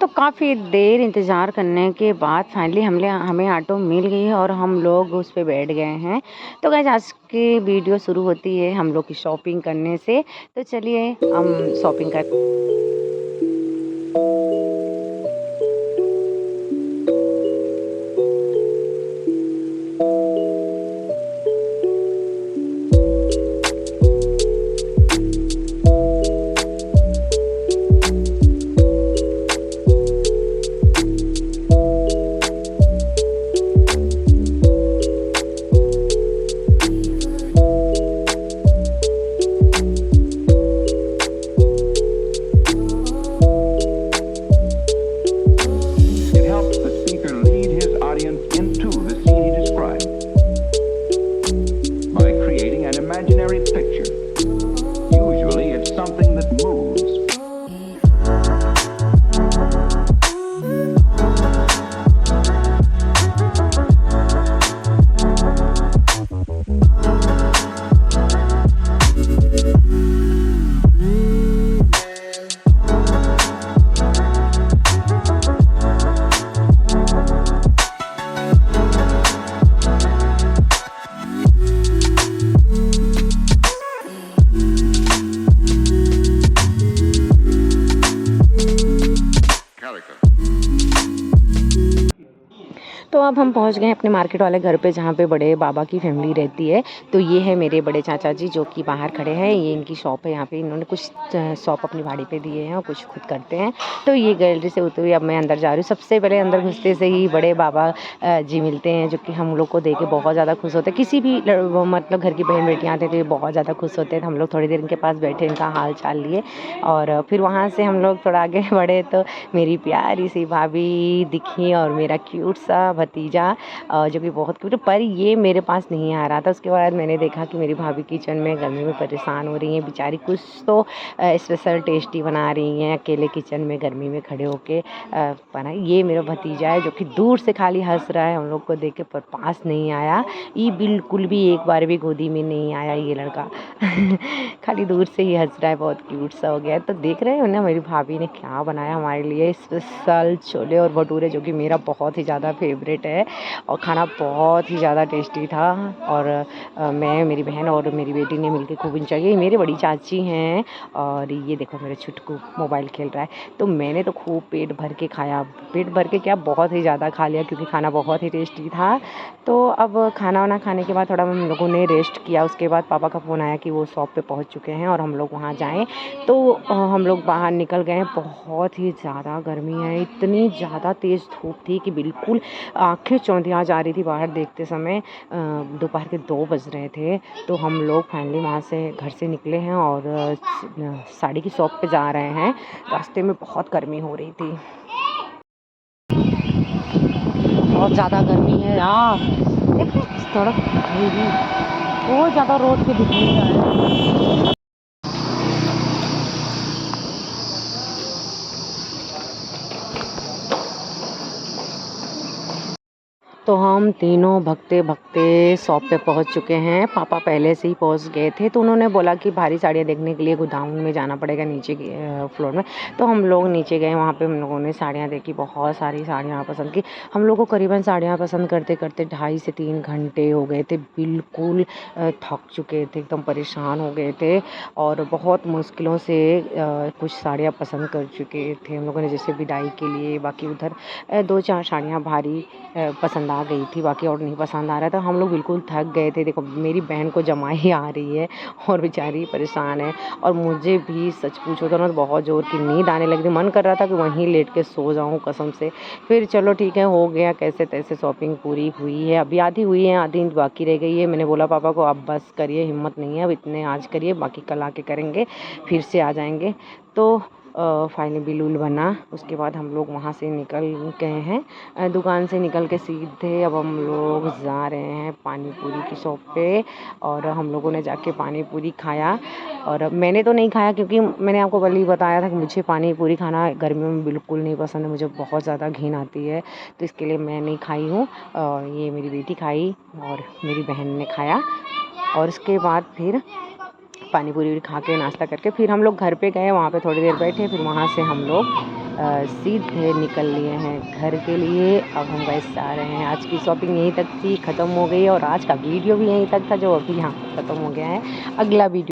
तो काफ़ी देर इंतज़ार करने के बाद फाइनली हमें ऑटो मिल गई है और हम लोग उस पे बैठ गए हैं। तो गाइस आज की वीडियो शुरू होती है हम लोग की शॉपिंग करने से। तो चलिए हम शॉपिंग कर It helps the speaker lead his audience into the scene he described by creating an imaginary picture. Usually it's something that moves. तो अब हम पहुंच गए हैं अपने मार्केट वाले घर पे जहाँ पे बड़े बाबा की फैमिली रहती है। तो ये है मेरे बड़े चाचा जी जो कि बाहर खड़े हैं। ये इनकी शॉप है। यहाँ पे इन्होंने कुछ शॉप अपनी भाड़ी पे दिए हैं और कुछ खुद करते हैं। तो ये गैलरी से होते हुए अब मैं अंदर जा रही हूँ। सबसे पहले अंदर घुसते से ही बड़े बाबा जी मिलते हैं जो कि हम लोग को देख के बहुत ज़्यादा खुश होते हैं। किसी भी मतलब घर की बहन बेटियाँ आते थे बहुत ज़्यादा खुश होते हैं। तो हम लोग थोड़ी देर इनके पास बैठे इनका हाल चाल लिए और फिर वहाँ से हम लोग थोड़ा आगे बढ़े तो मेरी प्यारी सी भाभी दिखी और मेरा क्यूट सा भतीजा जो कि बहुत क्यूट है। पर ये मेरे पास नहीं आ रहा था। उसके बाद मैंने देखा कि मेरी भाभी किचन में गर्मी में परेशान हो रही हैं बेचारी। कुछ तो स्पेशल टेस्टी बना रही हैं अकेले किचन में गर्मी में खड़े होके बना। ये मेरा भतीजा है जो कि दूर से खाली हंस रहा है हम लोग को देख के पर पास नहीं आया। ये बिल्कुल भी एक बार भी गोदी में नहीं आया ये लड़का खाली दूर से ही हंस रहा है। बहुत क्यूट सा हो गया है। तो देख रहे हो ना मेरी भाभी ने क्या बनाया हमारे लिए स्पेशल छोले और भटूरे जो कि मेरा बहुत ही ज़्यादा फेवरेट है और खाना बहुत ही ज़्यादा टेस्टी था। और मैं मेरी बहन और मेरी बेटी ने मिलकर खूब इंजॉय किया। ये मेरी बड़ी चाची हैं और ये देखो मेरे छुटकू मोबाइल खेल रहा है। तो मैंने तो खूब पेट भर के खाया। पेट भर के क्या बहुत ही ज़्यादा खा लिया क्योंकि खाना बहुत ही टेस्टी था। तो अब खाना वाना खाने के बाद थोड़ा हम लोगों ने रेस्ट किया। उसके बाद पापा का फ़ोन आया कि वो शॉप पे पहुंच चुके हैं और हम लोग वहां जाएं। तो हम लोग बाहर निकल गए। बहुत ही ज़्यादा गर्मी है। इतनी ज़्यादा तेज़ धूप थी कि बिल्कुल आंखें चौंधिया जा रही थी बाहर देखते समय। दोपहर के 2 बज रहे थे। तो हम लोग फाइनली वहाँ से घर से निकले हैं और साड़ी की शॉप पे जा रहे हैं। रास्ते में बहुत गर्मी हो रही थी। बहुत ज़्यादा गर्मी है यार। देखो सड़क बहुत ज़्यादा रोड पे दिख नहीं रहा है। तो हम तीनों भगते भगते शॉप पे पहुंच चुके हैं। पापा पहले से ही पहुंच गए थे तो उन्होंने बोला कि भारी साड़ियाँ देखने के लिए गोदाम में जाना पड़ेगा नीचे की फ्लोर में। तो हम लोग नीचे गए। वहाँ पे हम लोगों ने साड़ियाँ देखी। बहुत सारी साड़ियाँ पसंद की। हम लोग को करीबन साड़ियाँ पसंद करते करते 2.5 से 3 घंटे हो गए थे। बिल्कुल थक चुके थे एकदम परेशान हो गए थे और बहुत मुश्किलों से कुछ साड़ियाँ पसंद कर चुके थे हम लोगों ने जैसे विदाई के लिए। बाकी उधर 2-4 साड़ियाँ भारी पसंद आ गई थी बाकी और नहीं पसंद आ रहा था। हम लोग बिल्कुल थक गए थे। देखो मेरी बहन को जमाई आ रही है और बेचारी परेशान है और मुझे भी सच पूछो तो ना बहुत ज़ोर की नींद आने लगी थी। मन कर रहा था कि वहीं लेट के सो जाऊं कसम से। फिर चलो ठीक है हो गया कैसे तैसे शॉपिंग पूरी हुई है। अभी आधी हुई है आधी बाकी रह गई है। मैंने बोला पापा को अब बस करिए हिम्मत नहीं है अब इतने आज करिए बाकी कल आके करेंगे फिर से आ जाएंगे। तो फाइनली बिल उल बना। उसके बाद हम लोग वहाँ से निकल गए हैं। दुकान से निकल के सीधे अब हम लोग जा रहे हैं पानी पूरी की शॉप पे और हम लोगों ने जाके पानी पूरी खाया। और मैंने तो नहीं खाया क्योंकि मैंने आपको कल ही बताया था कि मुझे पानी पूरी खाना गर्मियों में बिल्कुल नहीं पसंद है। मुझे बहुत ज़्यादा घिन आती है तो इसके लिए मैं नहीं खाई हूँ। और ये मेरी बेटी खाई और मेरी बहन ने खाया। और उसके बाद फिर पानी पूरी खा के नाश्ता करके फिर हम लोग घर पे गए, वहाँ पे थोड़ी देर बैठे, फिर वहाँ से हम लोग सीधे निकल लिए हैं घर के लिए। अब हम वैसे आ रहे हैं। आज की शॉपिंग यहीं तक थी, ख़त्म हो गई और आज का वीडियो भी यहीं तक था जो अभी यहाँ ख़त्म हो गया है। अगला वीडियो